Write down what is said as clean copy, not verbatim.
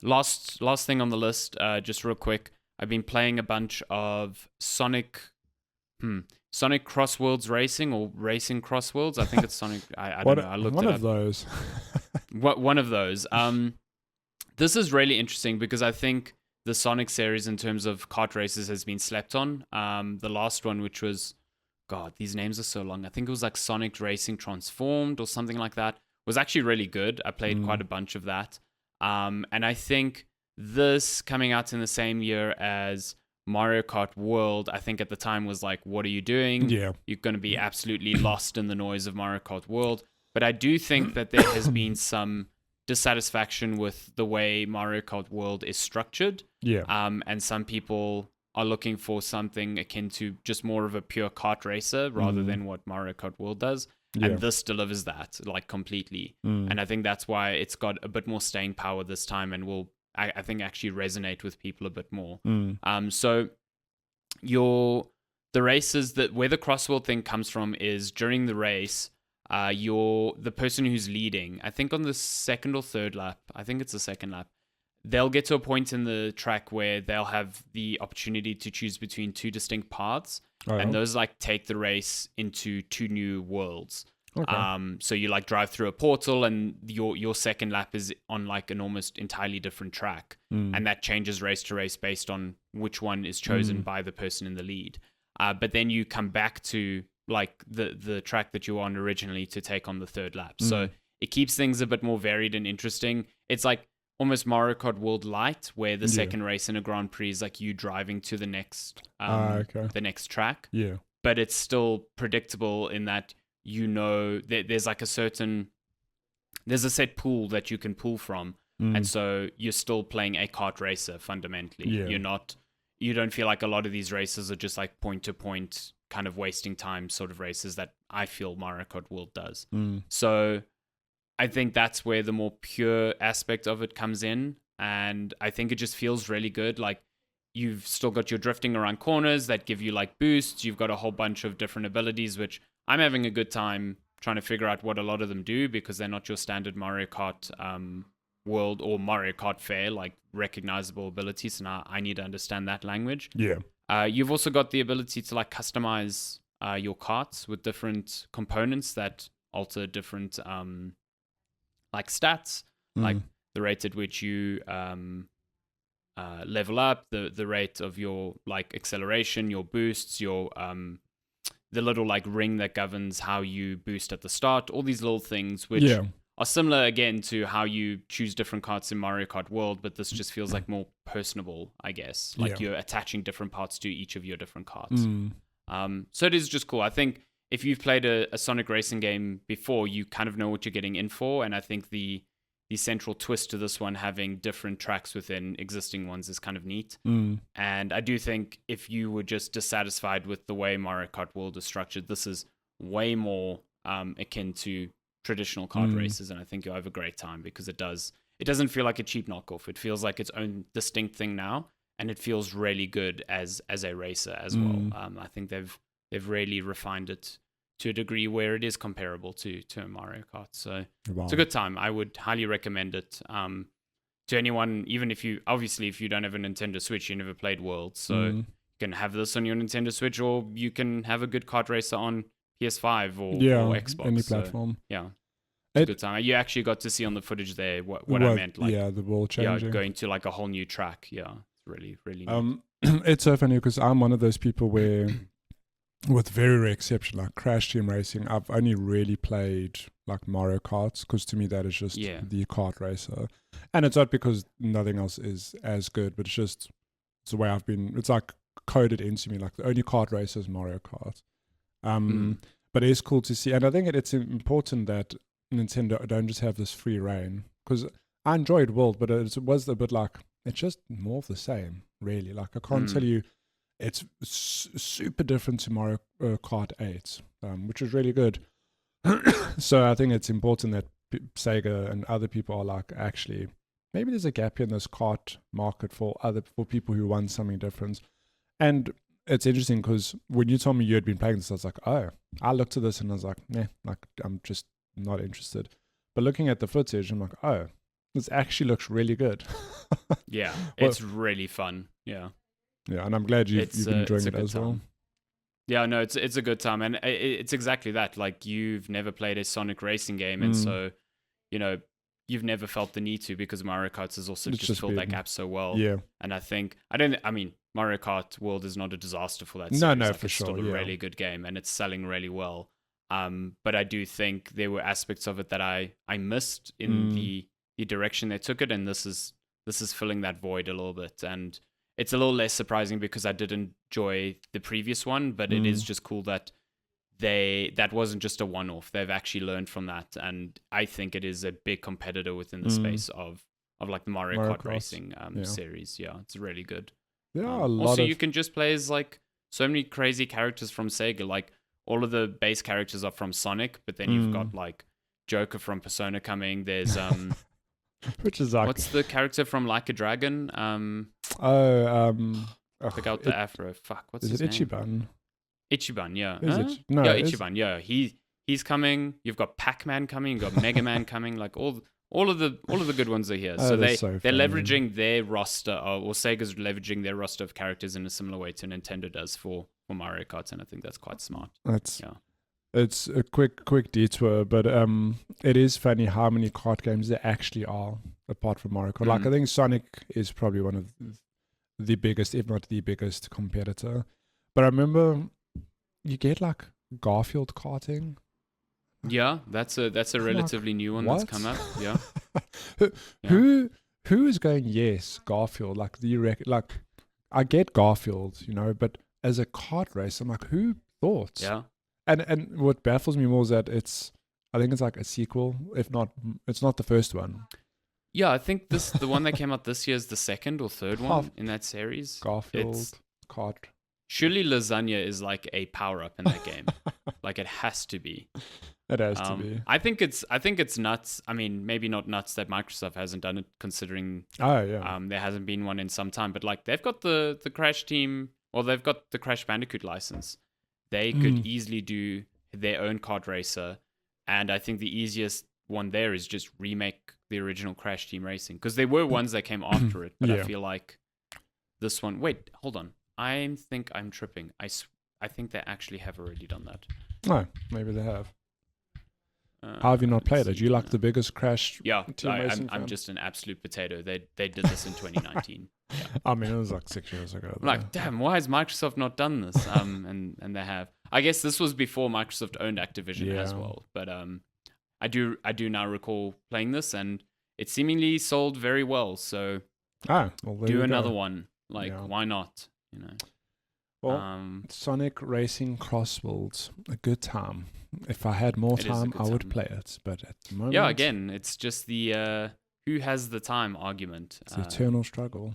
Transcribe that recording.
Last thing on the list, just real quick. I've been playing a bunch of Sonic CrossWorlds Racing or Racing CrossWorlds. I think it's Sonic. I don't know. I looked One it of up. those. One of those. This is really interesting because I think the Sonic series in terms of kart races has been slept on. The last one, which was, God, these names are so long. I think it was like Sonic Racing Transformed or something like that. Was actually really good. I played quite a bunch of that. And I think this coming out in the same year as Mario Kart World, I think at the time was like, what are you doing? Yeah. You're going to be absolutely lost in the noise of Mario Kart World. But I do think that there has been some dissatisfaction with the way Mario Kart World is structured. Yeah. And some people are looking for something akin to just more of a pure kart racer rather than what Mario Kart World does. Yeah. And this delivers that like completely. And I think that's why it's got a bit more staying power this time and will, I think, actually resonate with people a bit more. So the races that where the crossworld thing comes from is during the race, you're the person who's leading. I think on the second or third lap, I think it's the second lap, they'll get to a point in the track where they'll have the opportunity to choose between two distinct paths, and those like take the race into two new worlds. Okay. So you like drive through a portal, and your second lap is on like an almost entirely different track, and that changes race to race based on which one is chosen by the person in the lead. But then you come back to like the track that you were on originally to take on the third lap. So it keeps things a bit more varied and interesting. It's like almost Mario Kart World Light, where the second race in a Grand Prix is like you driving to the next the next track. Yeah. But it's still predictable in that there's like there's a set pool that you can pull from, and so you're still playing a kart racer fundamentally. Yeah. You don't feel like a lot of these races are just like point to point kind of wasting time sort of races that I feel Mario Kart World does. So I think that's where the more pure aspect of it comes in. And I think it just feels really good. Like you've still got your drifting around corners that give you like boosts. You've got a whole bunch of different abilities, which I'm having a good time trying to figure out what a lot of them do because they're not your standard Mario Kart world or Mario Kart fair, like recognizable abilities. So now I need to understand that language. Yeah. You've also got the ability to like customize your carts with different components that alter different like stats, like the rate at which you level up, the rate of your like acceleration, your boosts, your the little like ring that governs how you boost at the start, all these little things which are similar again to how you choose different carts in Mario Kart World, but this just feels like more personable, I guess. Like you're attaching different parts to each of your different carts. So it is just cool. I think if you've played a Sonic racing game before, you kind of know what you're getting in for, and I think the central twist to this one having different tracks within existing ones is kind of neat. And I do think if you were just dissatisfied with the way Mario Kart World is structured, this is way more akin to traditional kart races, and I think you'll have a great time because it doesn't feel like a cheap knockoff. It feels like its own distinct thing now, and it feels really good as a racer as well. I think they've really refined it to a degree where it is comparable to Mario Kart. So it's a good time. I would highly recommend it to anyone, even if you don't have a Nintendo Switch, you never played World. So you can have this on your Nintendo Switch, or you can have a good kart racer on PS5 or Xbox. Any platform. So, yeah. It's a good time. You actually got to see on the footage there what I meant. Like, the world changing. Yeah, going to like a whole new track. Yeah, it's really, really neat. It's so funny because I'm one of those people where, with very rare exception, like Crash Team Racing, I've only really played like Mario Karts because to me that is just the kart racer. And it's not because nothing else is as good, but it's the way it's like coded into me. Like the only kart racer is Mario Kart. But it's cool to see. And I think it's important that Nintendo don't just have this free reign, because I enjoyed World, but it was a bit like it's just more of the same, really. Like I can't tell you, it's super different to Mario Kart 8, which is really good. So I think it's important that Sega and other people are like, actually, maybe there's a gap in this kart market for people who want something different. And it's interesting because when you told me you had been playing this, I was like, oh, I looked at this and I was like, nah, like I'm just not interested. But looking at the footage, I'm like, oh, this actually looks really good. Yeah, it's really fun. Yeah. Yeah, and I'm glad you've been enjoying it as well. Yeah, no, it's a good time, and it's exactly that. Like, you've never played a Sonic racing game, and so, you know, you've never felt the need to, because Mario Kart has also just filled that gap so well. Yeah. And I mean, Mario Kart World is not a disaster for that series. No, like, for it's sure. It's still a really good game, and it's selling really well. But I do think there were aspects of it that I missed in the direction they took it, and this is filling that void a little bit. And it's a little less surprising because I did enjoy the previous one, but it is just cool that that wasn't just a one-off. They've actually learned from that, and I think it is a big competitor within the space of like the Mario Kart racing series. Yeah, it's really good. Yeah, also you can just play as like so many crazy characters from Sega. Like, all of the base characters are from Sonic, but then you've got like Joker from Persona coming. There's which is like, what's the character from Like a Dragon? Pick out the afro. Fuck, what's his name? Ichiban. Ichiban, yeah. No, yeah, Ichiban, yeah. He's coming. You've got Pac-Man coming. You've got Mega Man coming. Like all of the good ones are here. So they're leveraging their roster, or Sega's leveraging their roster of characters in a similar way to Nintendo does for Mario Kart, and I think that's quite smart. It's a quick detour, but it is funny how many kart games there actually are apart from Mario Kart. Like, I think Sonic is probably one of the biggest, if not the biggest, competitor. But I remember you get like Garfield karting. Yeah, that's a relatively new one that's come up. Yeah. Who is going, yes, Garfield? Like, like, I get Garfield, but as a kart race, I'm like, who thought? Yeah. And what baffles me more is that I think it's like a sequel, if not, it's not the first one. Yeah, I think the one that came out this year is the second or third one in that series. Garfield kart. Surely lasagna is like a power-up in that game. Like, it has to be. It has to be. I think it's nuts. I mean, maybe not nuts that Microsoft hasn't done it, considering there hasn't been one in some time. But like, they've got the Crash team, or they've got the Crash Bandicoot license. They could easily do their own kart racer, and I think the easiest one there is just remake the original Crash Team Racing, because there were ones that came after it, but I feel like this one. Wait, hold on. I think I'm tripping. I think they actually have already done that. Oh, maybe they have. How have you not played it? Do you like the biggest Crash? Yeah, I'm just an absolute potato. They did this in 2019. Yeah. I mean, it was like 6 years ago. I'm like, damn, why has Microsoft not done this? And they have. I guess this was before Microsoft owned Activision as well. But I do now recall playing this, and it seemingly sold very well. So do another one. Like, why not? Well, Sonic Racing CrossWorlds, a good time. If I had more time, I would play it. But at the moment, again, it's just the who has the time argument. It's the eternal struggle.